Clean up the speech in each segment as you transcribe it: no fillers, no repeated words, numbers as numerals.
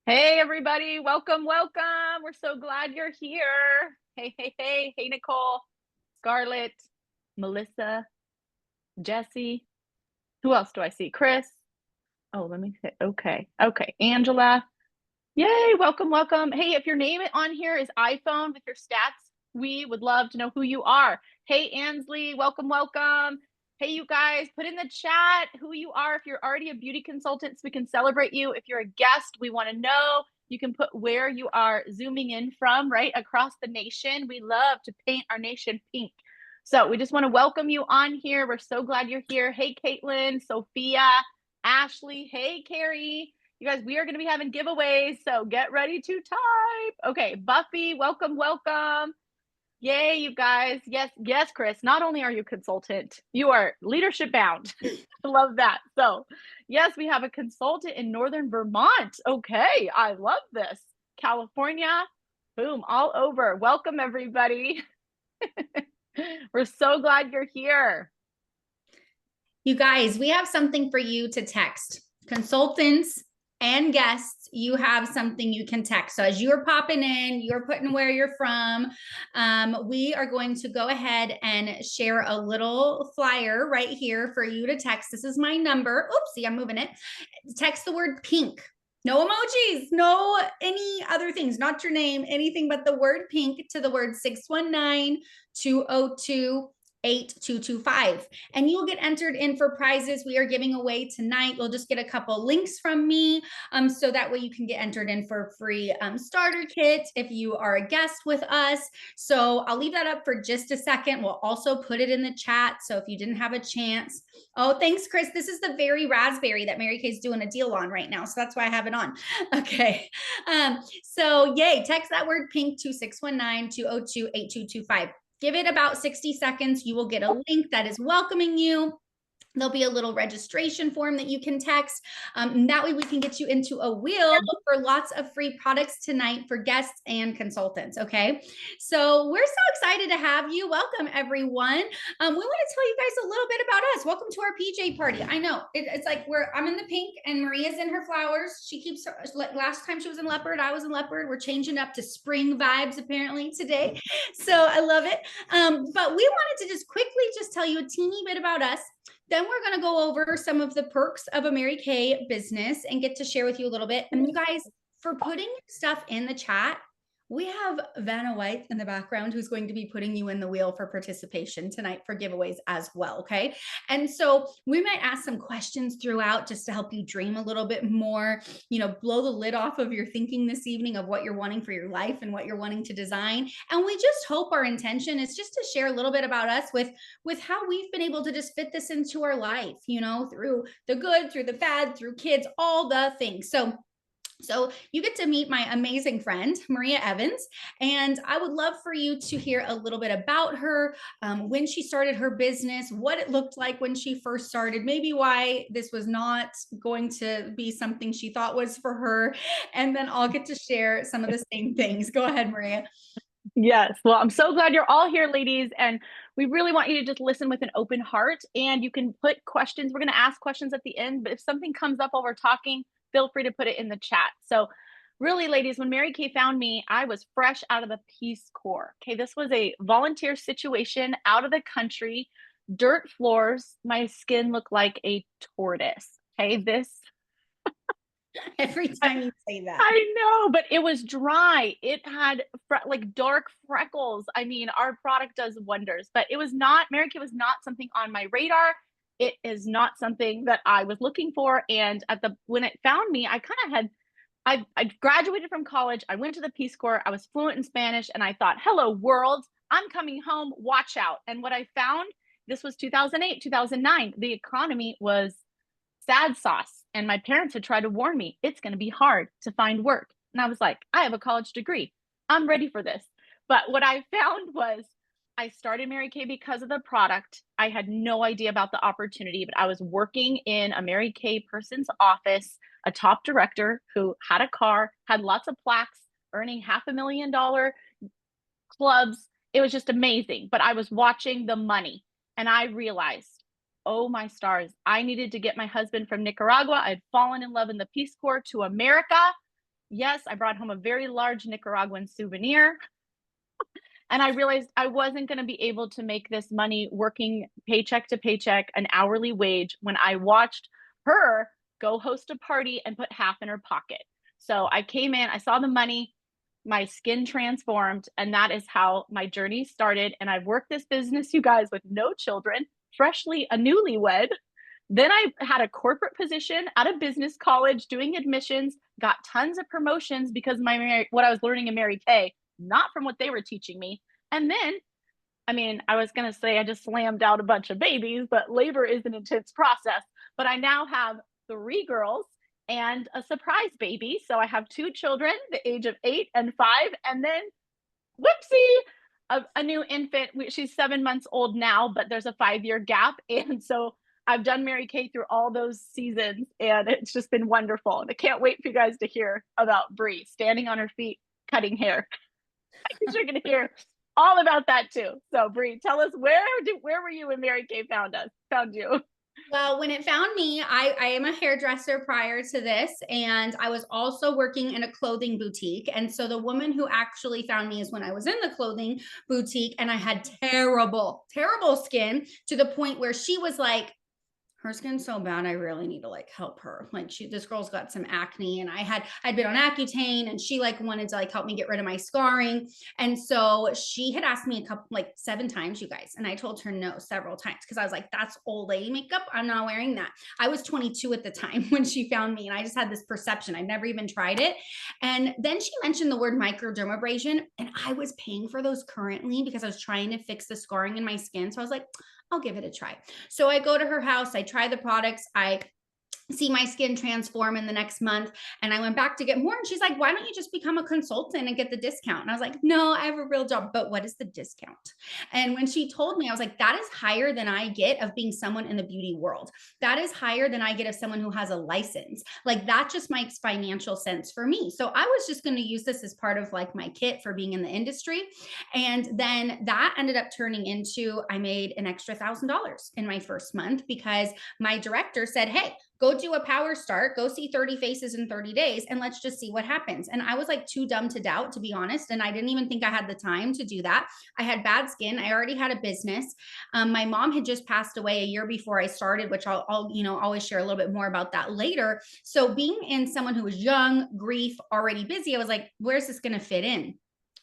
Hey, everybody. Welcome, welcome. We're so glad you're here. Hey, hey, hey. Hey, Nicole, Scarlett, Melissa, Jesse. Who else do I see? Chris. Oh, let me see. Okay. Okay. Angela. Yay. Welcome, welcome. Hey, if your name on here is iPhone with your stats, we would love to know who you are. Hey, Ansley. Welcome, welcome. Hey, you guys, put in the chat who you are. If you're already a beauty consultant, so we can celebrate you. If you're a guest, we want to know. You can put where you are zooming in from, right? Across the nation. We love to paint our nation pink. So we just want to welcome you on here. We're so glad you're here. Hey, Caitlin, Sophia, Ashley. Hey, Carrie. You guys, we are going to be having giveaways, so get ready to type. Okay, Buffy, welcome, welcome. Yay, you guys. Yes, yes, Chris. Not only are you a consultant, you are leadership bound. Love that. So, yes, we have a consultant in Northern Vermont. Okay, I love this. California, boom, all over. Welcome, everybody. We're so glad you're here. You guys, we have something for you to text. Consultants and guests, you have something you can text. So as you're popping in, you're putting where you're from, we are going to go ahead and share a little flyer right here for you to text. This is my number. Oopsie, I'm moving it. Text the word pink. No emojis, no any other things, not your name, anything but the word pink to the word 619-202 8225, and you'll get entered in for prizes we are giving away tonight. You'll just get a couple links from me, so that way you can get entered in for a free starter kit if you are a guest with us. So I'll leave that up for just a second. We'll also put it in the chat, so if you didn't have a chance. Oh, thanks, Chris. This is the very raspberry that Mary Kay's doing a deal on right now, so that's why I have it on. Okay, so yay, text that word pink to 619-202-8225. Give it about 60 seconds. You will get a link that is welcoming you. There'll be a little registration form that you can text. That way we can get you into a wheel for lots of free products tonight for guests and consultants, okay? So we're so excited to have you. Welcome, everyone. We want to tell you guys a little bit about us. Welcome to our PJ party. I know, it's like I'm in the pink and Maria's in her flowers. She keeps, last time she was in leopard, I was in leopard. We're changing up to spring vibes apparently today. So I love it. But we wanted to just quickly just tell you a teeny bit about us. Then we're going to go over some of the perks of a Mary Kay business and get to share with you a little bit. And you guys, for putting stuff in the chat, we have Vanna White in the background who's going to be putting you in the wheel for participation tonight for giveaways as well, okay? And so we might ask some questions throughout just to help you dream a little bit more, blow the lid off of your thinking this evening of what you're wanting for your life and what you're wanting to design. And we just hope our intention is just to share a little bit about us with how we've been able to just fit this into our life, through the good, through the bad, through kids, all the things. So you get to meet my amazing friend, Maria Evans, and I would love for you to hear a little bit about her, when she started her business, what it looked like when she first started, maybe why this was not going to be something she thought was for her, and then I'll get to share some of the same things. Go ahead, Maria. Yes. Well, I'm so glad you're all here, ladies. And we really want you to just listen with an open heart. And you can put questions. We're going to ask questions at the end. But if something comes up while we're talking, feel free to put it in the chat. So, really, ladies, when Mary Kay found me, I was fresh out of the Peace Corps. Okay. This was a volunteer situation out of the country, dirt floors. My skin looked like a tortoise. Okay. Every time you say that. I know, but it was dry. It had like dark freckles. I mean, our product does wonders, but it was not, Mary Kay was not something on my radar. It is not something that I was looking for. And when it found me, I kind of had, I graduated from college. I went to the Peace Corps. I was fluent in Spanish and I thought, hello world, I'm coming home. Watch out. And what I found, this was 2008, 2009. The economy was sad sauce. And my parents had tried to warn me, it's going to be hard to find work. And I was like, I have a college degree. I'm ready for this. But what I found was I started Mary Kay because of the product. I had no idea about the opportunity, but I was working in a Mary Kay person's office, a top director who had a car, had lots of plaques, earning $500,000 clubs. It was just amazing. But I was watching the money and I realized, oh my stars, I needed to get my husband from Nicaragua. I'd fallen in love in the Peace Corps to America. Yes, I brought home a very large Nicaraguan souvenir. And I realized I wasn't going to be able to make this money working paycheck to paycheck, an hourly wage, when I watched her go host a party and put half in her pocket. So I came in, I saw the money, my skin transformed, and that is how my journey started. And I've worked this business, you guys, with no children, freshly a newlywed. Then I had a corporate position at a business college doing admissions, got tons of promotions because what I was learning in Mary Kay, not from what they were teaching me. And then, I mean, I was going to say I just slammed out a bunch of babies, but labor is an intense process. But I now have 3 girls and a surprise baby. So I have 2 children, the age of 8 and 5, and then whoopsie, a new infant. She's 7 months old now, but there's a 5 year gap. And so I've done Mary Kay through all those seasons, and it's just been wonderful. And I can't wait for you guys to hear about Brea standing on her feet, cutting hair. You're going to hear all about that too. So, Brea, tell us where were you when Mary Kay found you? Well, when it found me, I am a hairdresser prior to this, and I was also working in a clothing boutique. And so the woman who actually found me is when I was in the clothing boutique, and I had terrible, terrible skin to the point where she was like, her skin's so bad, I really need to like help her. Like this girl's got some acne, and I'd been on Accutane, and she like wanted to like help me get rid of my scarring. And so she had asked me a couple, like 7 times, you guys. And I told her no several times because I was like, that's old lady makeup. I'm not wearing that. I was 22 at the time when she found me, and I just had this perception. I'd never even tried it. And then she mentioned the word microdermabrasion, and I was paying for those currently because I was trying to fix the scarring in my skin. So I was like, I'll give it a try. So I go to her house, I try the products, I see my skin transform in the next month. And I went back to get more. And she's like, why don't you just become a consultant and get the discount? And I was like, no, I have a real job. But what is the discount? And when she told me, I was like, that is higher than I get of being someone in the beauty world. That is higher than I get of someone who has a license. Like that just makes financial sense for me. So I was just going to use this as part of like my kit for being in the industry. And then that ended up turning into, I made an extra $1,000 in my first month because my director said, hey, go do a power start, go see 30 faces in 30 days, and let's just see what happens. And I was like too dumb to doubt, to be honest. And I didn't even think I had the time to do that. I had bad skin. I already had a business. My mom had just passed away a year before I started, which I'll always share a little bit more about that later. So being in someone who was young, grief, already busy, I was like, where's this going to fit in?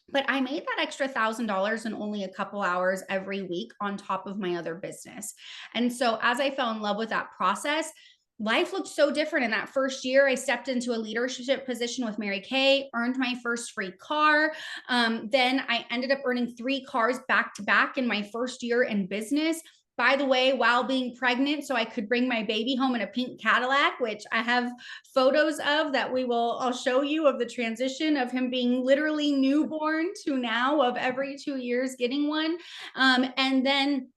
But I made that extra $1,000 in only a couple hours every week on top of my other business. And so as I fell in love with that process, life looked so different in that first year. I stepped into a leadership position with Mary Kay, earned my first free car. Then I ended up earning 3 cars back to back in my first year in business. By the way, while being pregnant, so I could bring my baby home in a pink Cadillac, which I have photos of that I'll show you of the transition of him being literally newborn to now of every 2 years getting one. And then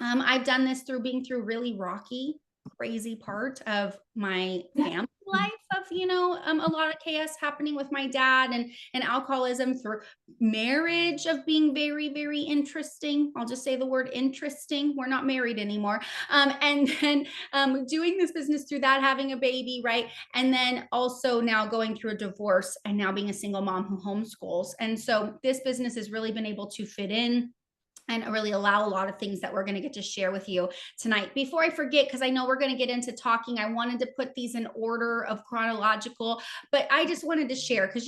I've done this through being through really rocky, crazy part of my family life of, a lot of chaos happening with my dad and alcoholism, through marriage of being very, very interesting. I'll just say the word interesting. We're not married anymore. And then doing this business through that, having a baby, right? And then also now going through a divorce and now being a single mom who homeschools. And so this business has really been able to fit in and really allow a lot of things that we're going to get to share with you tonight. Before I forget, because I know we're going to get into talking, I wanted to put these in order of chronological, but I just wanted to share because,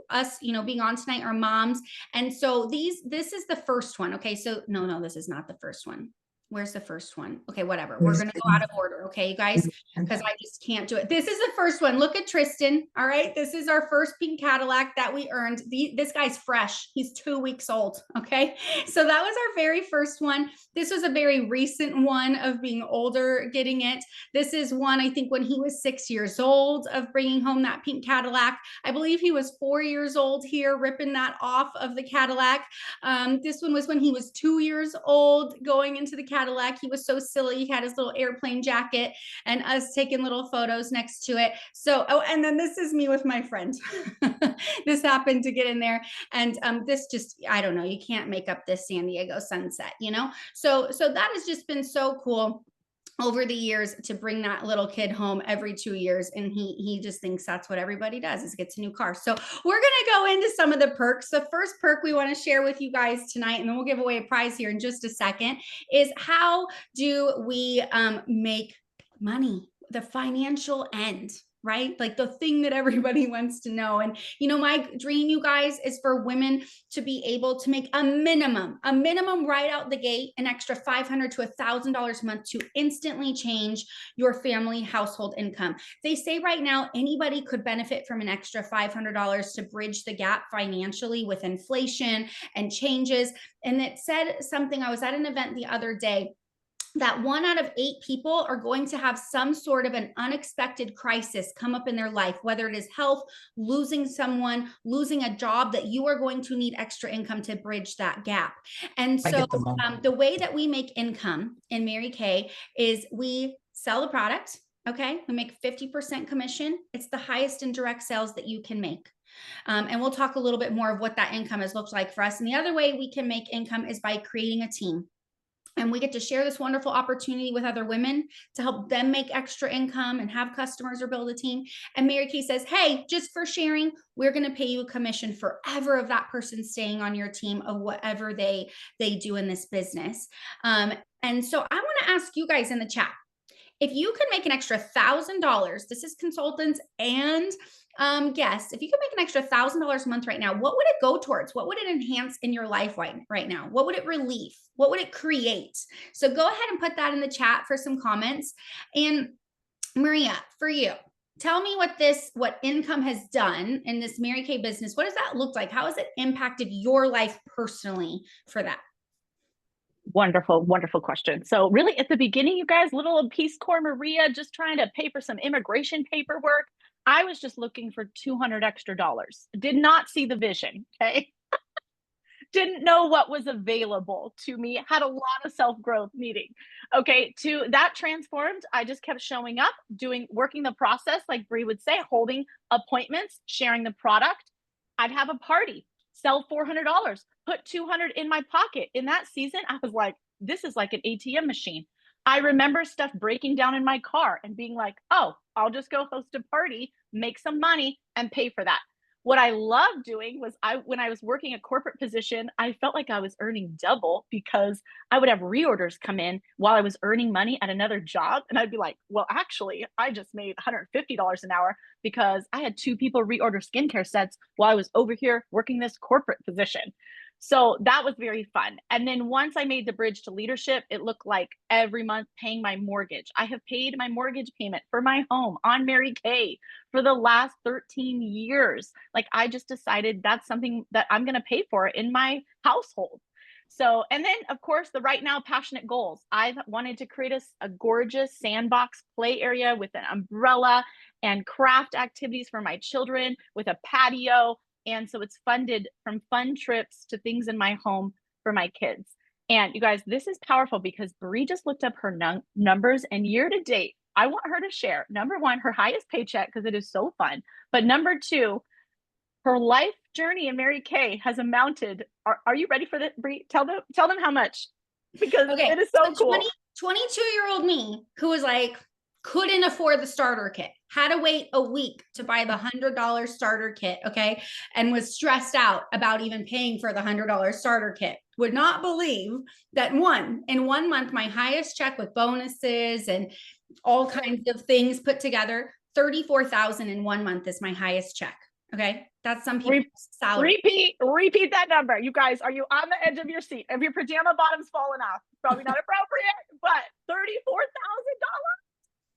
us, being on tonight are moms. And so this is the first one. Okay. So no, this is not the first one. Where's the first one? Okay, whatever. We're going to go out of order. Okay, you guys, because I just can't do it. This is the first one. Look at Tristan. All right. This is our first pink Cadillac that we earned. This guy's fresh. He's 2 weeks old. Okay. So that was our very first one. This was a very recent one of being older, getting it. This is one, I think, when he was 6 years old of bringing home that pink Cadillac. I believe he was 4 years old here, ripping that off of the Cadillac. This one was when he was 2 years old going into the Cadillac. He was so silly. He had his little airplane jacket and us taking little photos next to it. So, and then this is me with my friend. This happened to get in there. And this just, I don't know, you can't make up this San Diego sunset, So that has just been so cool. over the years to bring that little kid home every 2 years, and he just thinks that's what everybody does, is gets a new car. So we're going to go into some of the perks. The first perk we want to share with you guys tonight, and then we'll give away a prize here in just a second, is how do we make money, the financial end, right? Like the thing that everybody wants to know. And my dream, you guys, is for women to be able to make a minimum right out the gate, an extra $500 to $1,000 a month to instantly change your family household income. They say right now anybody could benefit from an extra $500 to bridge the gap financially with inflation and changes. And it said something, I was at an event the other day, that 1 out of 8 people are going to have some sort of an unexpected crisis come up in their life, whether it is health, losing someone, losing a job, that you are going to need extra income to bridge that gap. And so the way that we make income in Mary Kay is we sell a product. Okay. We make 50% commission. It's the highest in direct sales that you can make. And we'll talk a little bit more of what that income has looked like for us. And the other way we can make income is by creating a team. And we get to share this wonderful opportunity with other women to help them make extra income and have customers or build a team. And Mary Kay says, hey, just for sharing, we're going to pay you a commission forever of that person staying on your team of whatever they do in this business. And so I want to ask you guys in the chat, if you could make an extra $1,000, this is consultants and guests, if you could make an extra $1,000 a month right now, what would it go towards? What would it enhance in your life right now? What would it relieve? What would it create? So go ahead and put that in the chat for some comments. And Maria, for you, tell me what income has done in this Mary Kay business. What does that look like? How has it impacted your life personally for that? Wonderful, wonderful question. So really at the beginning, you guys, little Peace Corps Maria, just trying to pay for some immigration paperwork. I was just looking for $200 extra. Did not see the vision, okay? Didn't know what was available to me, had a lot of self-growth needing. Okay, to that transformed, I just kept showing up, working the process, like Brea would say, holding appointments, sharing the product. I'd have a party, sell $400, put $200 in my pocket. In that season, I was like, this is like an ATM machine. I remember stuff breaking down in my car and being like, oh, I'll just go host a party, make some money, and pay for that. What I loved doing was when I was working a corporate position, I felt like I was earning double because I would have reorders come in while I was earning money at another job. And I'd be like, well, actually, I just made $150 an hour because I had 2 people reorder skincare sets while I was over here working this corporate position. So that was very fun. And then once I made the bridge to leadership, it looked like every month paying my mortgage. I have paid my mortgage payment for my home on Mary Kay for the last 13 years. Like I just decided that's something that I'm going to pay for in my household. So, and then of course, the right now passionate goals. I've wanted to create a gorgeous sandbox play area with an umbrella and craft activities for my children with a patio. And so it's funded from fun trips to things in my home for my kids. And you guys, this is powerful because Brea just looked up her numbers, and year to date, I want her to share, number one, her highest paycheck because it is so fun. But number two, her life journey in Mary Kay has amounted. Are you ready for that, Brea? Tell them how much, because it is so cool. 22-year-old me, who was like, couldn't afford the starter kit, had to wait a week to buy the $100 starter kit, okay, and was stressed out about even paying for the $100 starter kit. Would not believe that in 1 month, my highest check with bonuses and all kinds of things put together, $34,000 in 1 month is my highest check. Okay, that's some people's salary. Repeat that number, you guys. Are you on the edge of your seat? If your pajama bottom's falling off, probably not appropriate, but $34,000.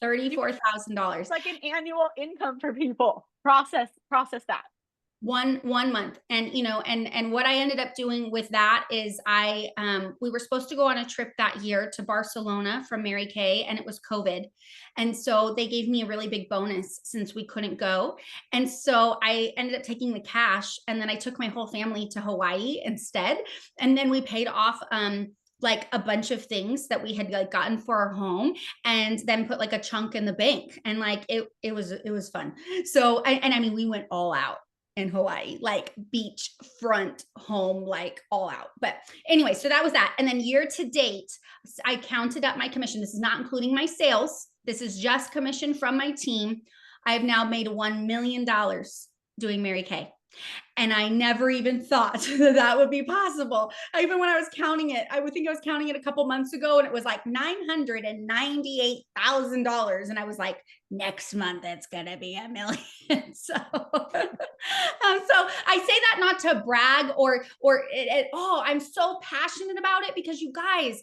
$34,000. Like an annual income for people. Process that. One month. And and what I ended up doing with that is we were supposed to go on a trip that year to Barcelona from Mary Kay, and it was COVID. And so they gave me a really big bonus since we couldn't go. And so I ended up taking the cash, and then I took my whole family to Hawaii instead. And then we paid off like a bunch of things that we had like gotten for our home, and then put like a chunk in the bank. And like it was fun. So I mean, we went all out. in Hawaii, like beachfront home, like all out. But anyway, so that was that. And then year to date, I counted up my commission. This is not including my sales. This is just commission from my team. I've now made $1 million doing Mary Kay. And I never even thought that that would be possible. Even when I was counting it, I would think I was counting it a couple months ago and it was like $998,000. And I was like, next month it's going to be $1 million. So, so I say that not to brag oh, I'm so passionate about it because you guys,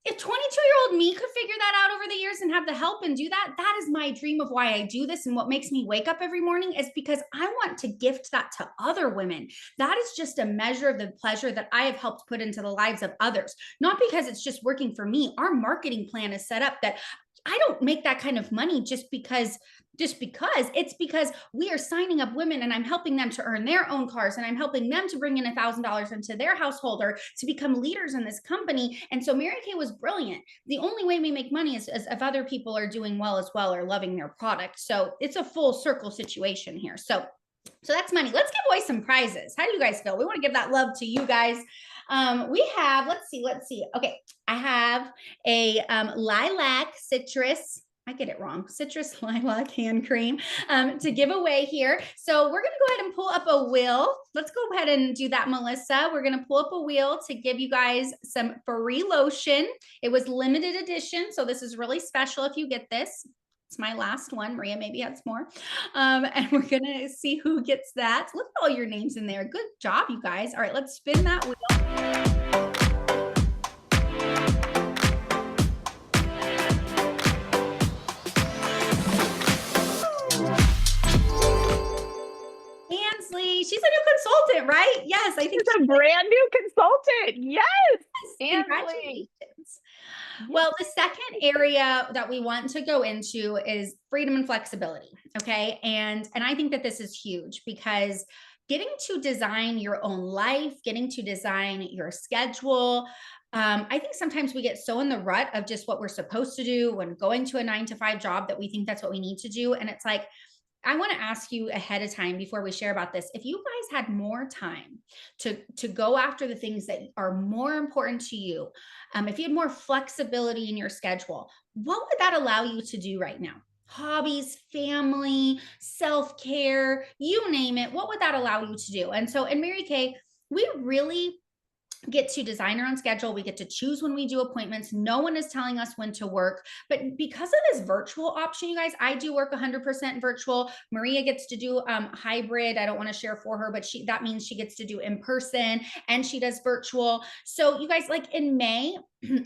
if 22-year-old me could figure that out over the years and have the help and do that, that is my dream of why I do this. And what makes me wake up every morning is because I want to gift that to other women. That is just a measure of the pleasure that I have helped put into the lives of others, not because it's just working for me. Our marketing plan is set up that I don't make that kind of money just because it's because we are signing up women and I'm helping them to earn their own cars and I'm helping them to bring in $1,000 into their household or to become leaders in this company. And so Mary Kay was brilliant. The only way we make money is if other people are doing well as well or loving their product. So it's a full circle situation here. So that's money. Let's give away some prizes. How do you guys feel? We want to give that love to you guys. We have, let's see. Okay. I have a lilac citrus, I get it wrong, citrus lilac hand cream to give away here. So we're going to go ahead and pull up a wheel. Let's go ahead and do that, Melissa. We're going to pull up a wheel to give you guys some free lotion. It was limited edition, so this is really special if you get this. It's my last one. Maria maybe has more. And we're going to see who gets that. Look at all your names in there. Good job, you guys. All right, let's spin that wheel. Ansley, she's a new consultant, right? Yes, I think she's a brand new consultant. Yes. Congratulations. Well, the second area that we want to go into is freedom and flexibility. Okay. And I think that this is huge because getting to design your own life, getting to design your schedule. I think sometimes we get so in the rut of just what we're supposed to do when going to a 9-to-5 job that we think that's what we need to do. And it's like, I want to ask you ahead of time before we share about this. If you guys had more time to go after the things that are more important to you, if you had more flexibility in your schedule, what would that allow you to do right now? Hobbies, family, self-care, you name it. What would that allow you to do? And so in Mary Kay, we really get to design our own schedule. We get to choose when we do appointments. No one is telling us when to work. But because of this virtual option, you guys, I do work 100% virtual. Maria gets to do hybrid. I don't want to share for her, but that means she gets to do in person and she does virtual. So you guys, like in May,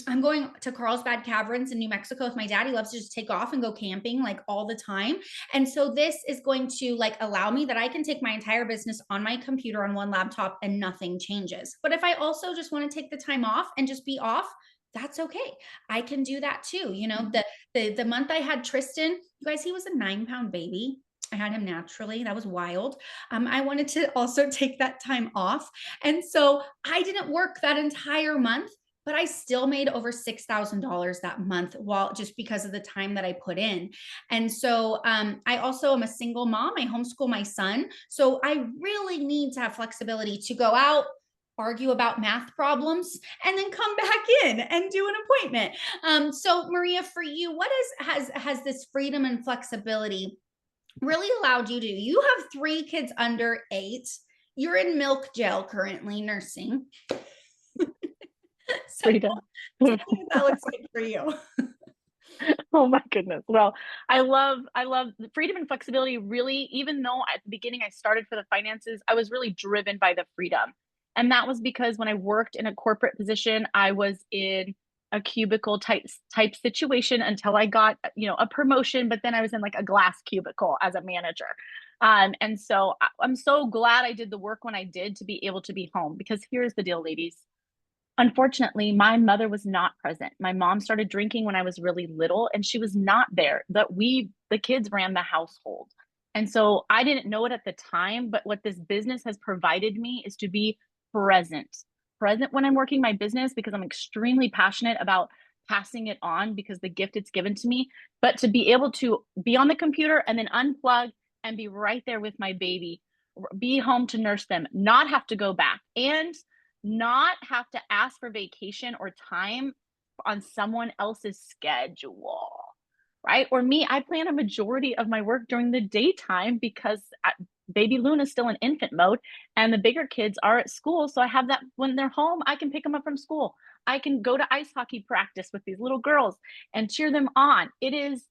I'm going to Carlsbad Caverns in New Mexico with my dad. He loves to just take off and go camping like all the time. And so this is going to like allow me that I can take my entire business on my computer on one laptop and nothing changes. But if I also just want to take the time off and just be off, that's okay. I can do that too. You know, the month I had Tristan, you guys, he was a 9-pound baby. I had him naturally. That was wild. I wanted to also take that time off. And so I didn't work that entire month, but I still made over $6,000 that month just because of the time that I put in. And so I also am a single mom. I homeschool my son. So I really need to have flexibility to go out, argue about math problems, and then come back in and do an appointment. So Maria, for you, what has this freedom and flexibility really allowed you to do? You have 3 kids under 8. You're in milk jail currently, nursing. So freedom. what that looks like for you. Oh my goodness. Well, I love the freedom and flexibility. Really, even though at the beginning I started for the finances, I was really driven by the freedom. And that was because when I worked in a corporate position, I was in a cubicle type situation until I got, a promotion, but then I was in like a glass cubicle as a manager. And so I'm so glad I did the work when I did to be able to be home, because here's the deal, ladies. Unfortunately, my mother was not present. My mom started drinking when I was really little, and she was not there. The kids ran the household. And so I didn't know it at the time, but what this business has provided me is to be present. Present when I'm working my business, because I'm extremely passionate about passing it on because the gift it's given to me, but to be able to be on the computer and then unplug and be right there with my baby be home to nurse them, not have to go back, and not have to ask for vacation or time on someone else's schedule, right? Or me, I plan a majority of my work during the daytime because baby Luna's still in infant mode and the bigger kids are at school. So I have that when they're home, I can pick them up from school. I can go to ice hockey practice with these little girls and cheer them on. It is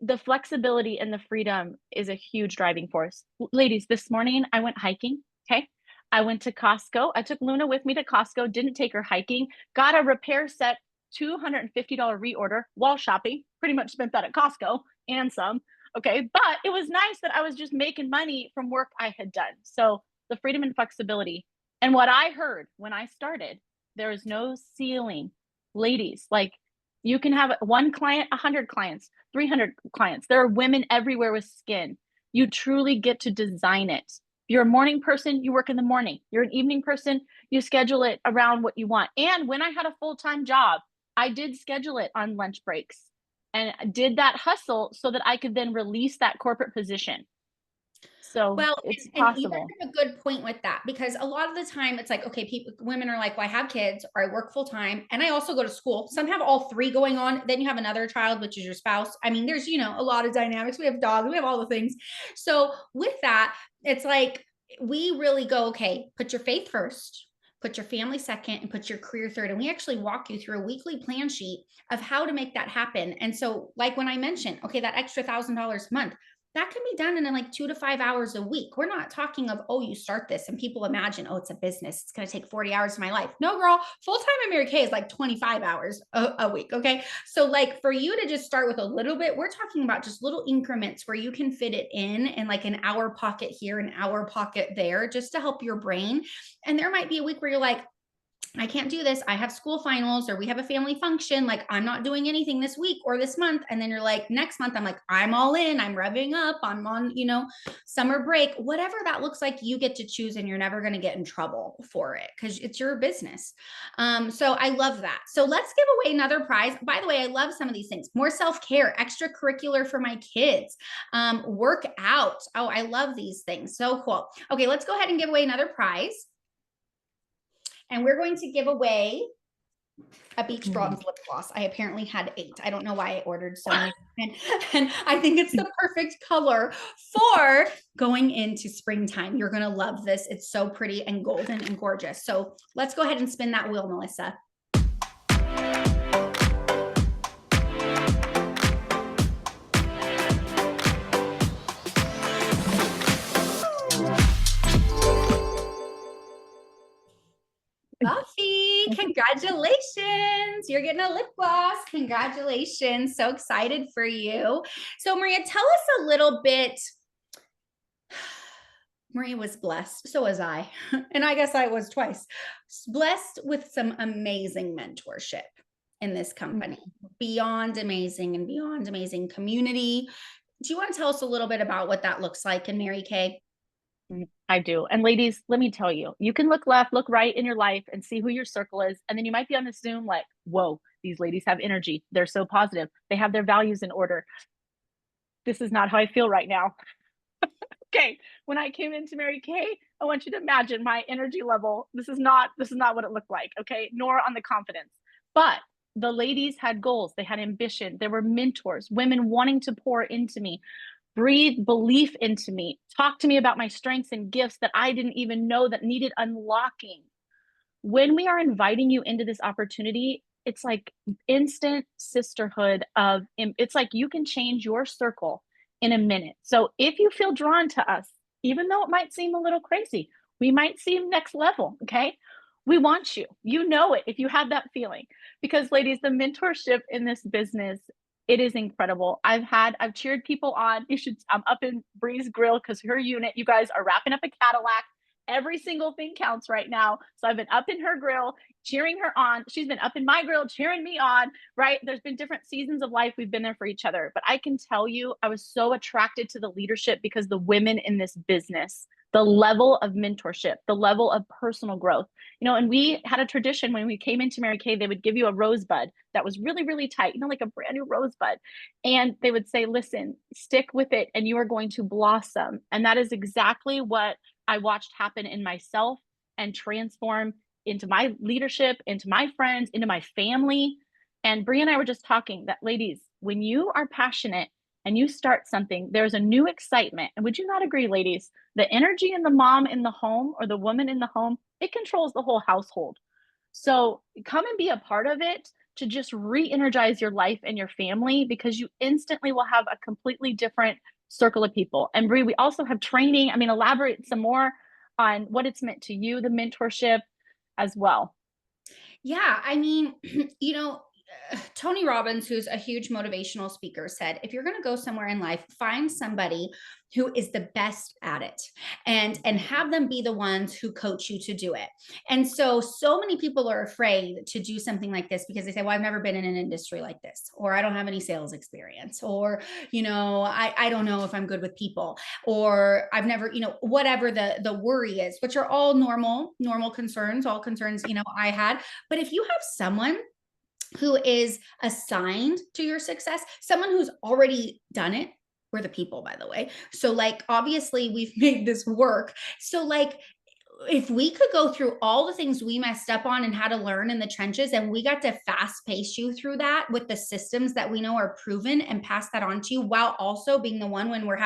the flexibility and the freedom is a huge driving force. Ladies, this morning I went hiking. Okay. I went to Costco. I took Luna with me to Costco, didn't take her hiking, got a repair set, $250 reorder while shopping. Pretty much spent that at Costco and some. Okay. But it was nice that I was just making money from work I had done. So the freedom and flexibility. And what I heard when I started, there is no ceiling. Ladies, like you can have one client, 100 clients, 300 clients. There are women everywhere with skin. You truly get to design it. You're a morning person, you work in the morning. You're an evening person, you schedule it around what you want. And when I had a full-time job, I did schedule it on lunch breaks and did that hustle so that I could then release that corporate position. So Well, it's and you possible. have a good point with that because a lot of the time it's like, okay, people, women are like, well, I have kids or I work full time and I also go to school. Some have all three going on. Then you have another child, which is your spouse. I mean, there's, a lot of dynamics. We have dogs, we have all the things. So with that, it's like, we really go, okay, put your faith first, put your family second, and put your career third. And we actually walk you through a weekly plan sheet of how to make that happen. And so, like when I mentioned, okay, that extra $1,000 a month, that can be done in like 2 to 5 hours a week. We're not talking of, oh, you start this and people imagine, oh, it's a business. It's going to take 40 hours of my life. No, girl, full time at Mary Kay is like 25 hours a week. Okay. So, like, for you to just start with a little bit, we're talking about just little increments where you can fit it in like an hour pocket here, an hour pocket there, just to help your brain. And there might be a week where you're like, I can't do this. I have school finals or we have a family function. Like, I'm not doing anything this week or this month. And then you're like, next month, I'm like, I'm all in. I'm revving up. I'm on, summer break, whatever that looks like, you get to choose and you're never going to get in trouble for it because it's your business. So I love that. So let's give away another prize. By the way, I love some of these things. More self-care, extracurricular for my kids, work out. Oh, I love these things. So cool. Okay, let's go ahead and give away another prize. And we're going to give away a Beach Bronze lip gloss. I apparently had 8. I don't know why I ordered so many. And I think it's the perfect color for going into springtime. You're going to love this. It's so pretty and golden and gorgeous. So let's go ahead and spin that wheel, Melissa. Buffy, congratulations. You're getting a lip gloss. Congratulations. So excited for you. So Maria, tell us a little bit. Maria was blessed. So was I. And I guess I was twice. Blessed with some amazing mentorship in this company. Beyond amazing and beyond amazing community. Do you want to tell us a little bit about what that looks like in Mary Kay? I do. And ladies, let me tell you, you can look left, look right in your life and see who your circle is. And then you might be on the Zoom like, whoa, these ladies have energy. They're so positive. They have their values in order. This is not how I feel right now. Okay. When I came into Mary Kay, I want you to imagine my energy level. This is not what it looked like. Okay. Nor on the confidence. But the ladies had goals. They had ambition. There were mentors, women wanting to pour into me, breathe belief into me, talk to me about my strengths and gifts that I didn't even know that needed unlocking. When we are inviting you into this opportunity, it's like instant sisterhood of, it's like you can change your circle in a minute. So if you feel drawn to us, even though it might seem a little crazy, we might seem next level. Okay. We want you, it if you have that feeling, because ladies, the mentorship in this business, it is incredible. I've cheered people on. I'm up in Bree's grill because her unit, you guys are wrapping up a Cadillac. Every single thing counts right now. So I've been up in her grill, cheering her on. She's been up in my grill, cheering me on, right? There's been different seasons of life. We've been there for each other. But I can tell you, I was so attracted to the leadership because the women in this business the level of mentorship, the level of personal growth. And we had a tradition when we came into Mary Kay, they would give you a rosebud that was really, really tight, like a brand new rosebud. And they would say, listen, stick with it and you are going to blossom. And that is exactly what I watched happen in myself and transform into my leadership, into my friends, into my family. And Brea and I were just talking that, ladies, when you are passionate and you start something, there's a new excitement. And would you not agree, ladies? The energy in the mom in the home or the woman in the home, it controls the whole household. So come and be a part of it to just re-energize your life and your family, because you instantly will have a completely different circle of people. And Brea, we also have training. Elaborate some more on what it's meant to you, the mentorship as well. Yeah, Tony Robbins, who's a huge motivational speaker, said, if you're going to go somewhere in life, find somebody who is the best at it and have them be the ones who coach you to do it. And so many people are afraid to do something like this because they say, well, I've never been in an industry like this, or I don't have any sales experience, or, I don't know if I'm good with people, or I've never, whatever the worry is, which are all normal concerns, all concerns, I had. But if you have someone who is assigned to your success, someone who's already done it. We're the people, by the way. So obviously we've made this work. So if we could go through all the things we messed up on and how to learn in the trenches, and we got to fast pace you through that with the systems that we know are proven and pass that on to you, while also being the one when we're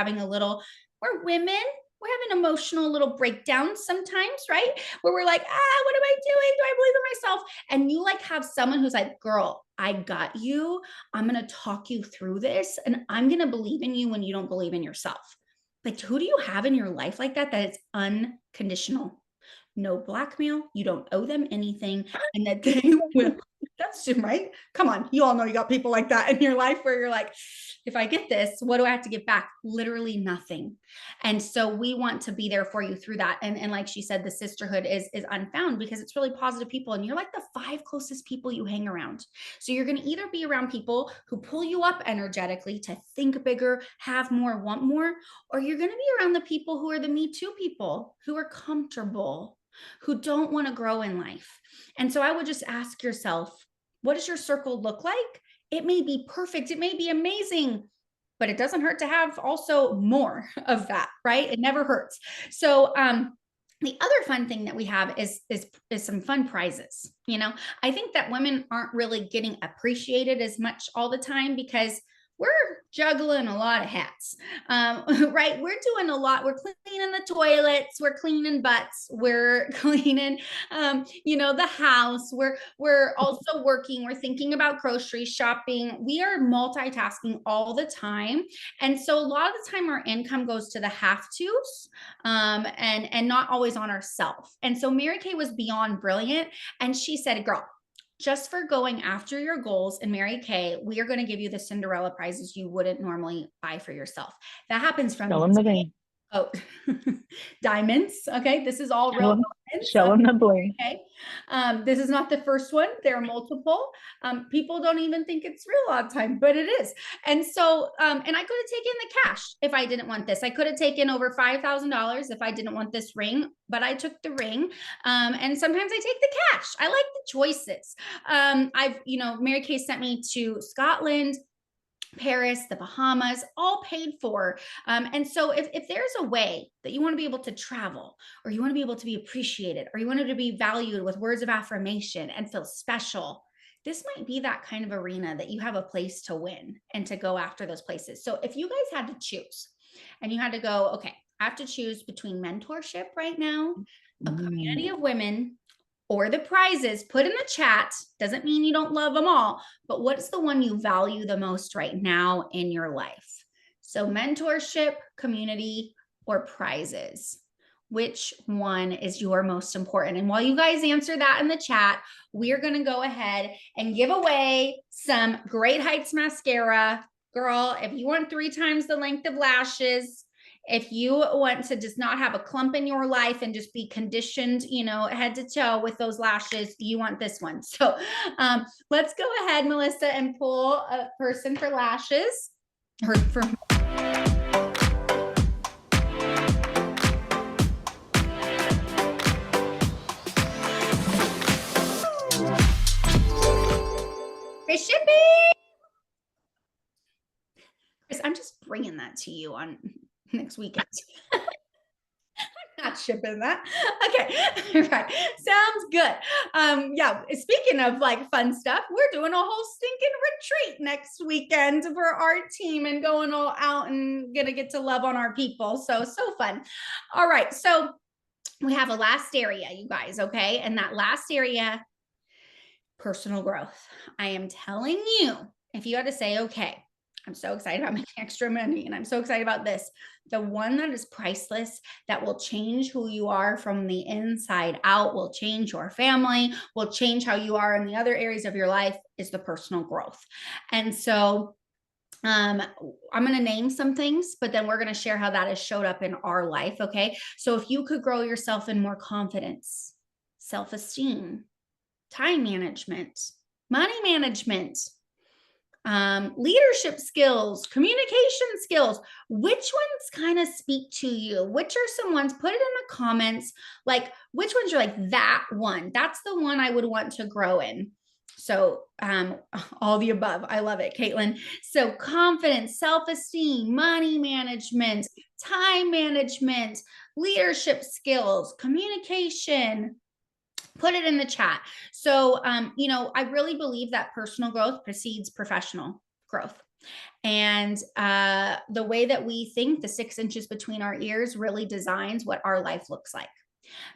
women, we're having emotional little breakdowns sometimes, right? Where we're like, what am I doing? Do I believe in myself? And you have someone who's like, girl, I got you. I'm going to talk you through this. And I'm going to believe in you when you don't believe in yourself. Who do you have in your life like that it's unconditional? No blackmail. You don't owe them anything. And that they will. That's right. Come on. You all know you got people like that in your life where you're like, if I get this, what do I have to give back? Literally nothing. And so we want to be there for you through that. And like she said, the sisterhood is unfound because it's really positive people. And you're like the 5 closest people you hang around. So you're going to either be around people who pull you up energetically to think bigger, have more, want more, or you're going to be around the people who are the Me Too people, who are comfortable, who don't want to grow in life. And so I would just ask yourself, what does your circle look like? It may be perfect. It may be amazing, but it doesn't hurt to have also more of that, right? It never hurts. So, the other fun thing that we have is some fun prizes. I think that women aren't really getting appreciated as much all the time because we're juggling a lot of hats, right? We're doing a lot. We're cleaning the toilets. We're cleaning butts. We're cleaning, the house. We're also working. We're thinking about grocery shopping. We are multitasking all the time. And so a lot of the time our income goes to the have-tos, and not always on ourselves. And so Mary Kay was beyond brilliant. And she said, girl, just for going after your goals in Mary Kay, we are going to give you the Cinderella prizes you wouldn't normally buy for yourself. That happens from Show them the bling. Oh, diamonds. Okay. This is all real diamonds. Show them the bling. Okay. This is not the first one. There are multiple. People don't even think it's real a lot of time, but it is. And so, and I could have taken the cash if I didn't want this. I could have taken over $5,000 if I didn't want this ring, but I took the ring. And sometimes I take the cash. I like the choices. Mary Kay sent me to Scotland, Paris, the Bahamas, all paid for. And so if there's a way that you want to be able to travel, or you want to be able to be appreciated, or you want to be valued with words of affirmation and feel special, this might be that kind of arena that you have a place to win and to go after those places. So if you guys had to choose and you had to go, okay, I have to choose between mentorship right now, a community of women, or the prizes, put in the chat. Doesn't mean you don't love them all, but what's the one you value the most right now in your life? So mentorship, community, or prizes. Which one is your most important? And while you guys answer that in the chat, we are going to go ahead and give away some Great Heights mascara. Girl, if you want 3 times the length of lashes, if you want to just not have a clump in your life and just be conditioned, head to toe with those lashes, you want this one. So let's go ahead, Melissa, and pull a person for lashes. Free shipping. Chris, I'm just bringing that to you on next weekend. Not shipping that. Okay. Right. Sounds good. Yeah. Speaking of like fun stuff, we're doing a whole stinking retreat next weekend for our team and going all out and gonna get to love on our people. So fun. All right. So we have a last area, you guys. Okay. And that last area, personal growth. I am telling you, if you had to say, okay, I'm so excited about making extra money and I'm so excited about this, the one that is priceless, that will change who you are from the inside out, will change your family, will change how you are in the other areas of your life, is the personal growth. And so I'm going to name some things, but then we're going to share how that has showed up in our life. Okay. So if you could grow yourself in more confidence, self-esteem, time management, money management, leadership skills, communication skills, which ones kind of speak to you? Which are some ones? Put it in the comments, like which ones are like that one. That's the one I would want to grow in. So all the above. I love it, Caitlin. So confidence, self-esteem, money management, time management, leadership skills, communication. Put it in the chat. So, I really believe that personal growth precedes professional growth. And the way that we think, the 6 inches between our ears, really designs what our life looks like.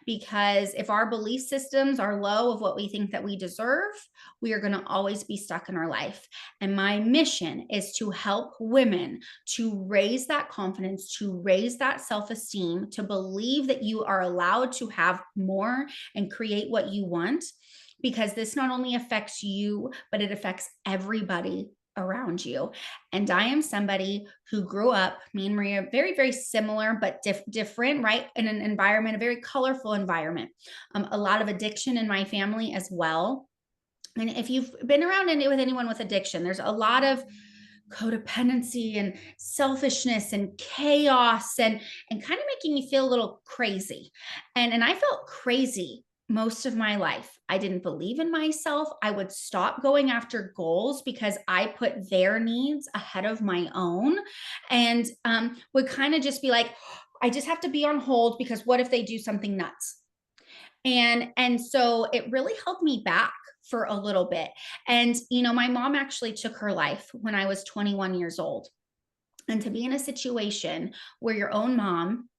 Because if our belief systems are low of what we think that we deserve, we are going to always be stuck in our life. And my mission is to help women to raise that confidence, to raise that self-esteem, to believe that you are allowed to have more and create what you want, because this not only affects you, but it affects everybody around you. And I am somebody who grew up, me and Maria, very, very similar, but different, right? In an environment, a very colorful environment. A lot of addiction in my family as well. And if you've been around with anyone with addiction, there's a lot of codependency and selfishness and chaos and kind of making you feel a little crazy. And I felt crazy most of my life. I didn't believe in myself. I would stop going after goals because I put their needs ahead of my own, and would kind of just be like, I just have to be on hold because what if they do something nuts? And so it really held me back for a little bit. And my mom actually took her life when I was 21 years old. And to be in a situation where your own mom,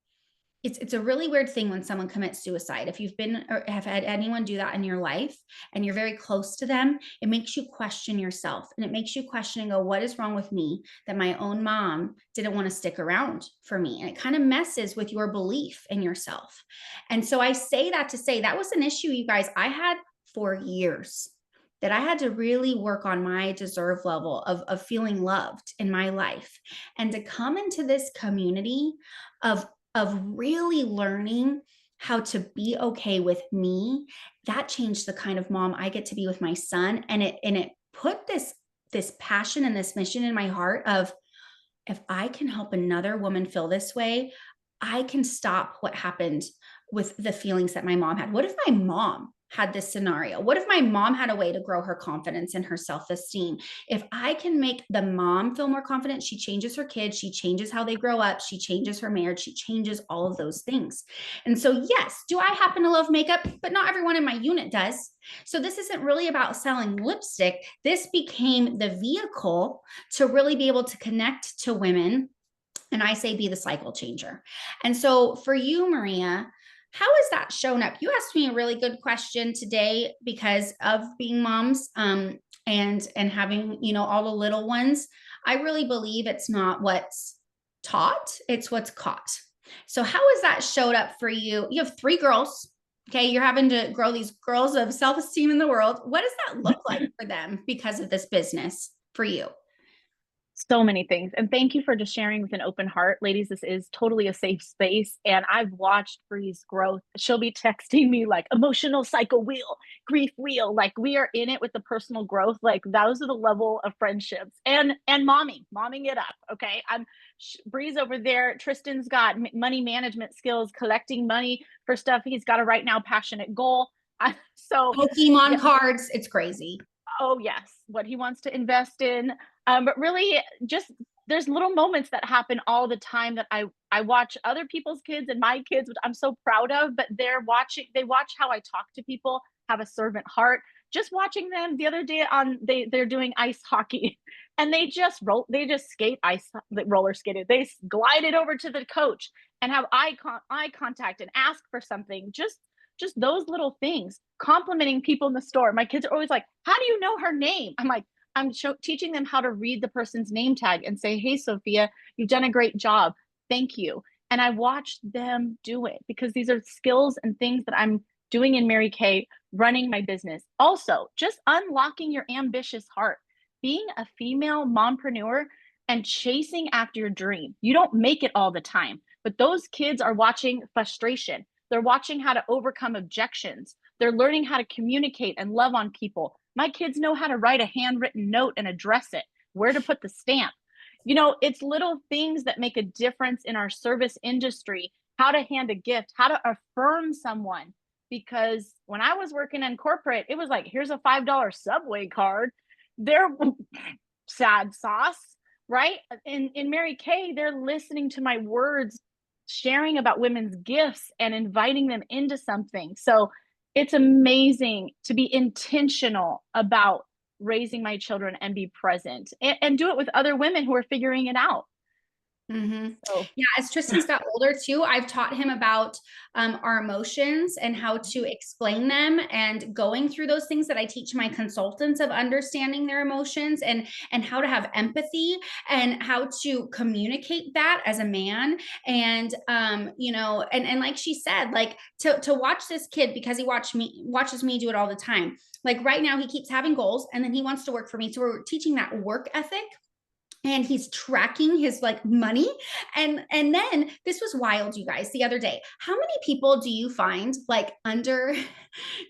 it's a really weird thing when someone commits suicide. If you've been or have had anyone do that in your life and you're very close to them, it makes you question yourself, and it makes you question and go, what is wrong with me that my own mom didn't want to stick around for me? And it kind of messes with your belief in yourself. And so I say that to say that was an issue, you guys, I had for years, that I had to really work on my deserve level of feeling loved in my life. And to come into this community of really learning how to be okay with me, that changed the kind of mom I get to be with my son. And it put this passion and this mission in my heart of, if I can help another woman feel this way, I can stop what happened with the feelings that my mom had. What if my mom had this scenario? What if my mom had a way to grow her confidence and her self-esteem? If I can make the mom feel more confident, she changes her kids, she changes how they grow up, she changes her marriage, she changes all of those things. And so, yes, do I happen to love makeup? But not everyone in my unit does. So this isn't really about selling lipstick. This became the vehicle to really be able to connect to women. And I say, be the cycle changer. And so for you, Maria, how has that shown up? You asked me a really good question today because of being moms, and having, all the little ones. I really believe it's not what's taught, it's what's caught. So how has that showed up for you? You have 3 girls. Okay. You're having to grow these girls of self-esteem in the world. What does that look like for them because of this business for you? So many things. And thank you for just sharing with an open heart. Ladies, this is totally a safe space. And I've watched Bree's growth. She'll be texting me like emotional cycle wheel, grief wheel. Like we are in it with the personal growth. Like those are the level of friendships and momming it up. Okay. Bree's over there. Tristan's got money management skills, collecting money for stuff. He's got a right now passionate goal. So Pokemon cards. It's crazy. Oh, yes, what he wants to invest in, but really just there's little moments that happen all the time that I watch other people's kids and my kids, which I'm so proud of, but they watch how I talk to people, have a servant heart. Just watching them the other day on they're doing ice hockey and they just skate ice roller skated. They glided over to the coach and have eye contact and ask for something. Just those little things, complimenting people in the store. My kids are always like, "How do you know her name?" I'm like, teaching them how to read the person's name tag and say, "Hey, Sophia, you've done a great job. Thank you." And I watched them do it because these are skills and things that I'm doing in Mary Kay, running my business. Also, just unlocking your ambitious heart, being a female mompreneur and chasing after your dream. You don't make it all the time, but those kids are watching frustration. They're watching how to overcome objections. They're learning how to communicate and love on people. My kids know how to write a handwritten note and address it, where to put the stamp. It's little things that make a difference in our service industry, how to hand a gift, how to affirm someone. Because when I was working in corporate, it was like, here's a $5 Subway card. They're sad sauce, right? In Mary Kay, they're listening to my words, sharing about women's gifts and inviting them into something. So it's amazing to be intentional about raising my children and be present and do it with other women who are figuring it out. So Yeah, as Tristan's got older too, I've taught him about our emotions and how to explain them, and going through those things that I teach my consultants of understanding their emotions and how to have empathy and how to communicate that as a man. And and like she said, like to watch this kid, because he watches me do it all the time. Like right now, he keeps having goals and then he wants to work for me. So we're teaching that work ethic, and he's tracking his like money. And then this was wild, you guys, the other day. How many people do you find like under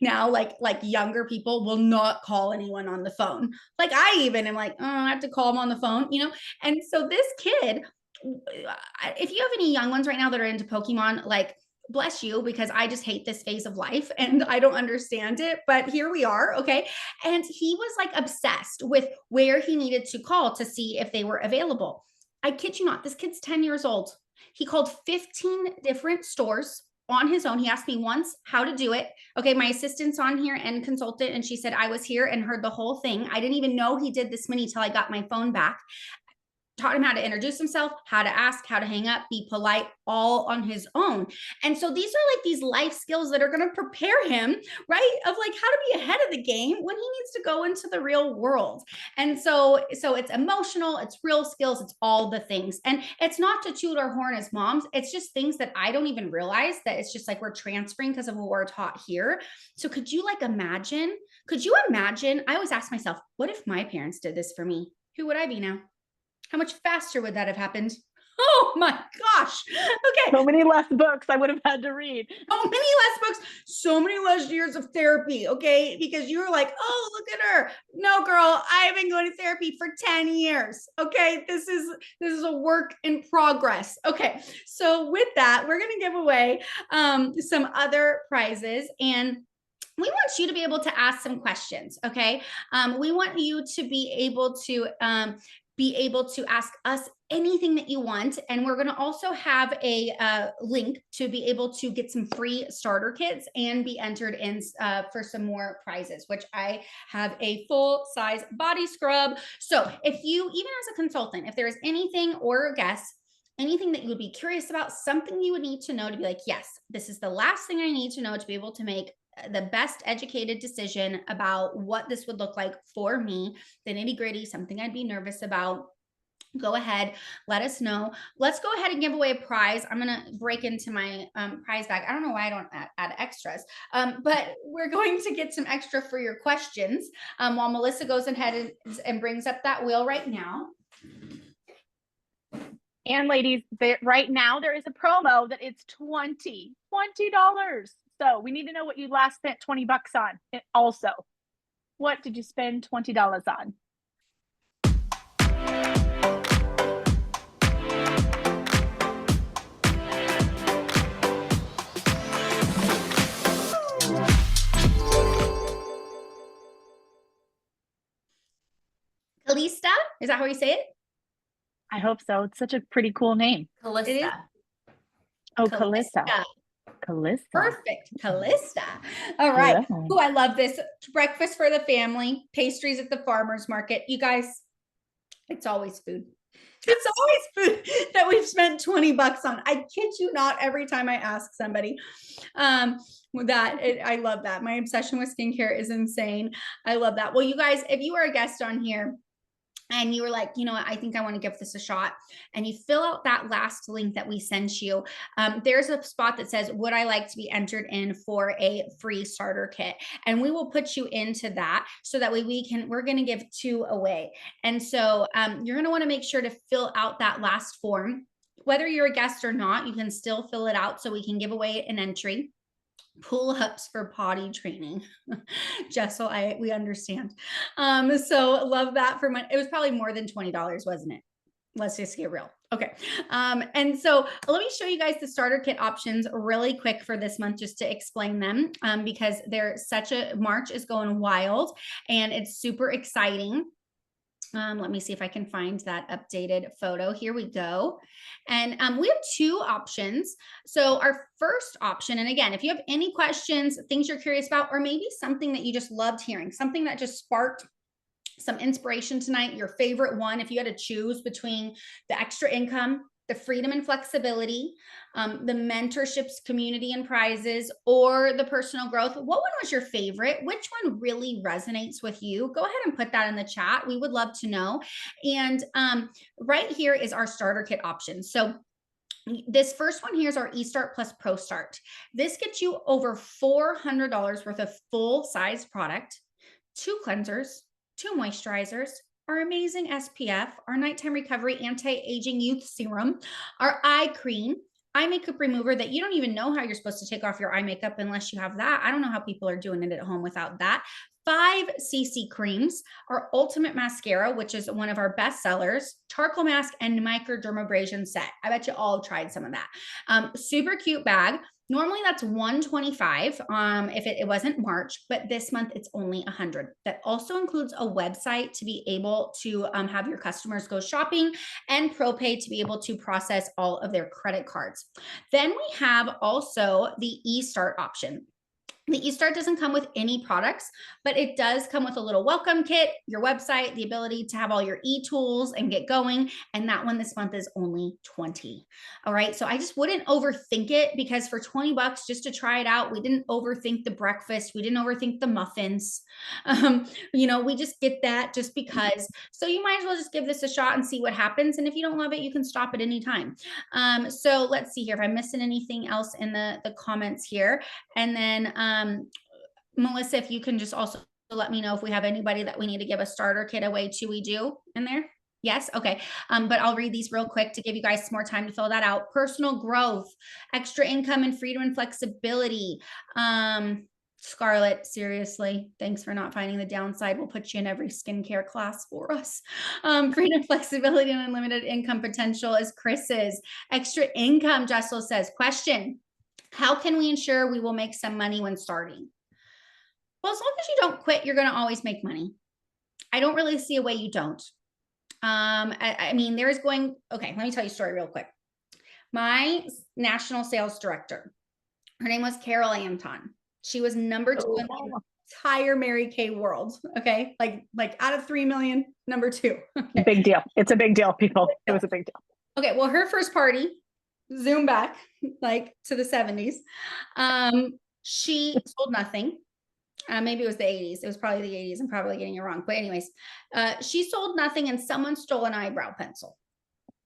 now, like younger people will not call anyone on the phone? Like I even am like, oh, I have to call him on the phone, you know? And so this kid, if you have any young ones right now that are into Pokemon, like bless you, because I just hate this phase of life and I don't understand it, but here we are. Okay. And he was like obsessed with where he needed to call to see if they were available. I kid you not, this kid's 10 years old. He called 15 different stores on his own. He asked me once how to do it. Okay, my assistant's on here and consultant, and she said I was here and heard the whole thing. I didn't even know he did this many till I got my phone back. Taught him how to introduce himself, how to ask, how to hang up, be polite, all on his own. And so these are like these life skills that are going to prepare him, right? Of like how to be ahead of the game when he needs to go into the real world. And so it's emotional, it's real skills, it's all the things. And it's not to toot our horn as moms. It's just things that I don't even realize that it's just like we're transferring because of what we're taught here. So could you imagine? I always ask myself, what if my parents did this for me? Who would I be now? How much faster would that have happened? Oh my gosh. Okay. so many less books I would have had to read. So many less books, so many less years of therapy. Okay. Because you were like, oh, look at her. No, girl, I've been going to therapy for 10 years. Okay. This is a work in progress. Okay. So with that, we're going to give away some other prizes, and we want you to be able to ask some questions. Okay. We want you to be able to ask us anything that you want. And we're going to also have a link to be able to get some free starter kits and be entered in for some more prizes, which I have a full size body scrub. So if you, even as a consultant, if there is anything, or a guest, anything that you would be curious about, something you would need to know to be like, yes, this is the last thing I need to know to be able to make the best educated decision about what this would look like for me, the nitty gritty, something I'd be nervous about, go ahead, let us know. Let's go ahead and give away a prize. I'm going to break into my prize bag. I don't know why I don't add extras, but we're going to get some extra for your questions while Melissa goes ahead and brings up that wheel right now. And ladies, right now there is a promo that it's $20. So we need to know what you last spent 20 bucks on. And also, what did you spend $20 on? Is that how you say it? I hope so. It's such a pretty cool name. It is Callista. Oh, Calista. Calista. Calista. Perfect. Calista. All right. Yeah. Oh, I love this. Breakfast for the family, pastries at the farmer's market. You guys, it's always food. It's always food that we've spent 20 bucks on. I kid you not, every time I ask somebody. I love that. My obsession with skincare is insane. I love that. Well, you guys, if you are a guest on here, and you were like, you know what, I think I want to give this a shot, and you fill out that last link that we sent you, there's a spot that says, would I like to be entered in for a free starter kit? And we will put you into that, so that way we're going to give 2 away. And so you're going to want to make sure to fill out that last form. Whether you're a guest or not, you can still fill it out so we can give away an entry. Pull-ups for potty training. Jessel, we understand. So love that. It was probably more than $20, wasn't it? Let's just get real. Okay. And so let me show you guys the starter kit options really quick for this month, just to explain them, because March is going wild and it's super exciting. Let me see if I can find that updated photo. Here we go. And we have 2 options. So our first option, and again, if you have any questions, things you're curious about, or maybe something that you just loved hearing, something that just sparked some inspiration tonight, your favorite one, if you had to choose between the extra income, the freedom and flexibility, the mentorships, community and prizes, or the personal growth, what one was your favorite? Which one really resonates with you? Go ahead and put that in the chat. We would love to know. And right here is our starter kit option. So this first one here is our eStart Plus Pro Start. This gets you over $400 worth of full size product, 2 cleansers, 2 moisturizers, our amazing SPF, our nighttime recovery anti-aging youth serum, our eye cream, eye makeup remover that you don't even know how you're supposed to take off your eye makeup unless you have that. I don't know how people are doing it at home without that. 5 CC creams, our ultimate mascara, which is one of our best sellers, charcoal mask, and microdermabrasion set. I bet you all tried some of that. Super cute bag. Normally that's $125 if it wasn't March, but this month it's only $100. That also includes a website to be able to have your customers go shopping, and ProPay to be able to process all of their credit cards. Then we have also the eStart option. The eStart doesn't come with any products, but it does come with a little welcome kit, your website, the ability to have all your e-tools and get going. And that one this month is only $20. All right. So I just wouldn't overthink it, because for 20 bucks just to try it out, we didn't overthink the breakfast. We didn't overthink the muffins. We just get that just because. So you might as well just give this a shot and see what happens. And if you don't love it, you can stop at any time. So let's see here if I'm missing anything else in the comments here. And then Melissa, if you can just also let me know if we have anybody that we need to give a starter kit away to. We do in there. Yes. Okay. But I'll read these real quick to give you guys some more time to fill that out. Personal growth, extra income and freedom and flexibility. Scarlett, seriously, thanks for not finding the downside. We'll put you in every skincare class for us. Freedom, flexibility, and unlimited income potential is Chris's. Extra income, Jessel says. Question: how can we ensure we will make some money when starting? Well, as long as you don't quit, you're going to always make money. I don't really see a way you don't. I mean, okay, let me tell you a story real quick. My national sales director, her name was Carol Anton. She was number 2 in the entire Mary Kay world. Okay. Like out of 3 million, number 2. Okay. Big deal. It's a big deal, people. It was a big deal. Okay. Well, her first party, zoom back like to the 70s. She sold nothing. Maybe it was the 80s. It was probably the 80s. I'm probably getting it wrong. But anyways, she sold nothing and someone stole an eyebrow pencil.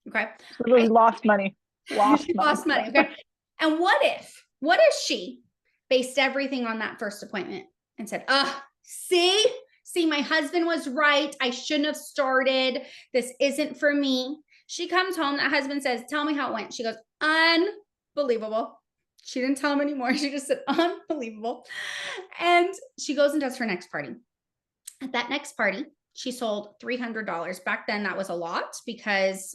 Okay. It was lost money. Lost money. Okay. And what if she based everything on that first appointment and said, see, my husband was right. I shouldn't have started. This isn't for me. She comes home. That husband says, tell me how it went. She goes, unbelievable. She didn't tell him anymore. She just said, unbelievable. And she goes and does her next party. At that next party, she sold $300. Back then, that was a lot because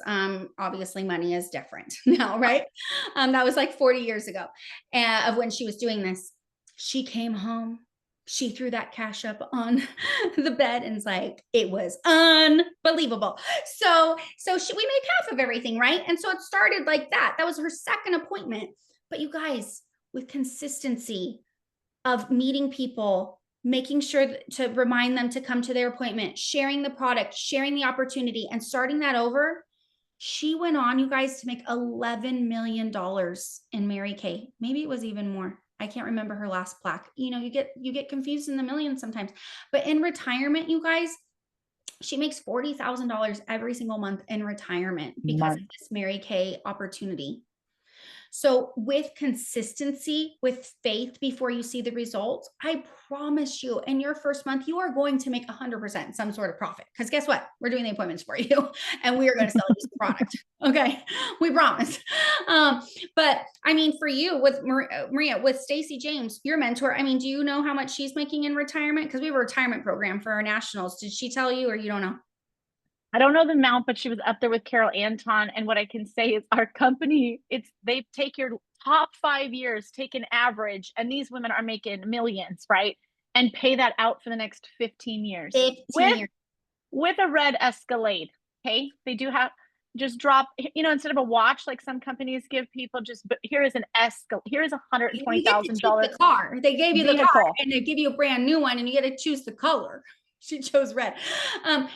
obviously money is different now, right? That was like 40 years ago of when she was doing this. She came home She threw that cash up on the bed and was like, it was unbelievable. So we make half of everything, right? And so it started like that. That was her second appointment. But you guys, with consistency of meeting people, making sure to remind them to come to their appointment, sharing the product, sharing the opportunity, and starting that over, she went on, you guys, to make $11 million in Mary Kay. Maybe it was even more. I can't remember her last plaque. You know, you get confused in the millions sometimes. But in retirement, you guys, she makes $40,000 every single month in retirement because of this Mary Kay opportunity. So with consistency, with faith before you see the results, I promise you in your first month, you are going to make 100% some sort of profit. Because guess what? We're doing the appointments for you and we are going to sell you some product. Okay. We promise. But I mean, for you with Maria, with Stacey James, your mentor, I mean, do you know how much she's making in retirement? Because we have a retirement program for our nationals. Did she tell you, or you don't know? I don't know the amount, but she was up there with Carol Anton. And what I can say is our company, they take your top 5 years, take an average, and these women are making millions, right? And pay that out for the next 15 years 15 years. with a red Escalade. Okay. They do have just drop, instead of a watch, like some companies give people, but here is an Escalade. Here is $120,000 the car. They gave you vehicle. The car and they give you a brand new one and you get to choose the color. She chose red. And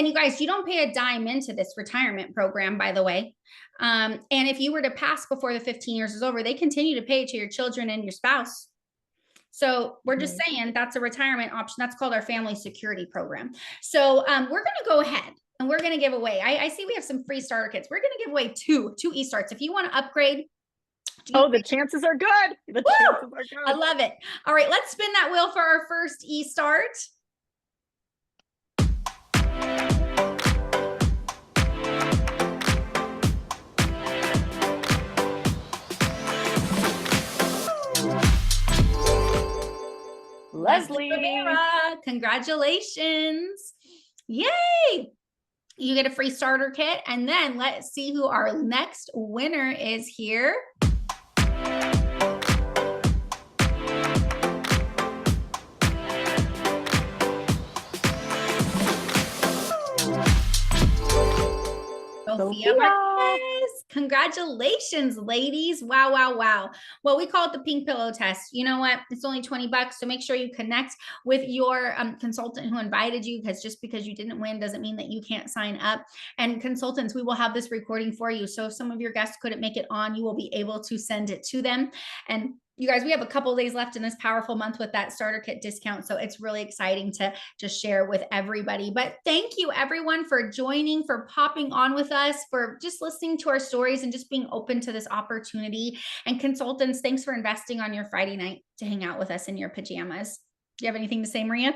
you guys, you don't pay a dime into this retirement program, by the way. And if you were to pass before the 15 years is over, they continue to pay to your children and your spouse. So we're just saying that's a retirement option. That's called our family security program. So we're going to go ahead and we're going to give away. I see we have some free starter kits. We're going to give away two e-starts. If you want to upgrade. The chances are good. The chances are good. I love it. All right, let's spin that wheel for our first e-start. Leslie. Brea, congratulations. Yay. You get a free starter kit. And then let's see who our next winner is here. Sophia Marquez. Congratulations, ladies. Wow, wow, wow. Well, we call it the pink pillow test. You know what? It's only $20. So make sure you connect with your consultant who invited you, because just because you didn't win doesn't mean that you can't sign up. And consultants, we will have this recording for you. So if some of your guests couldn't make it on, you will be able to send it to them. And you guys, we have a couple of days left in this powerful month with that starter kit discount. So it's really exciting to just share with everybody. But thank you everyone for joining, for popping on with us, for just listening to our stories and just being open to this opportunity. And consultants, thanks for investing on your Friday night to hang out with us in your pajamas. Do you have anything to say, Maria?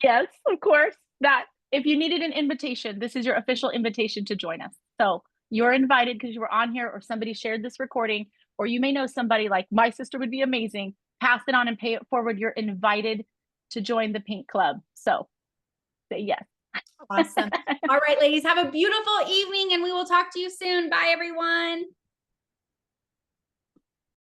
Yes, of course. That if you needed an invitation, this is your official invitation to join us. So you're invited because you were on here or somebody shared this recording, or you may know somebody like my sister would be amazing. Pass it on and pay it forward. You're invited to join the Pink Club. So say yes. Awesome. All right, ladies, have a beautiful evening and we will talk to you soon. Bye, everyone.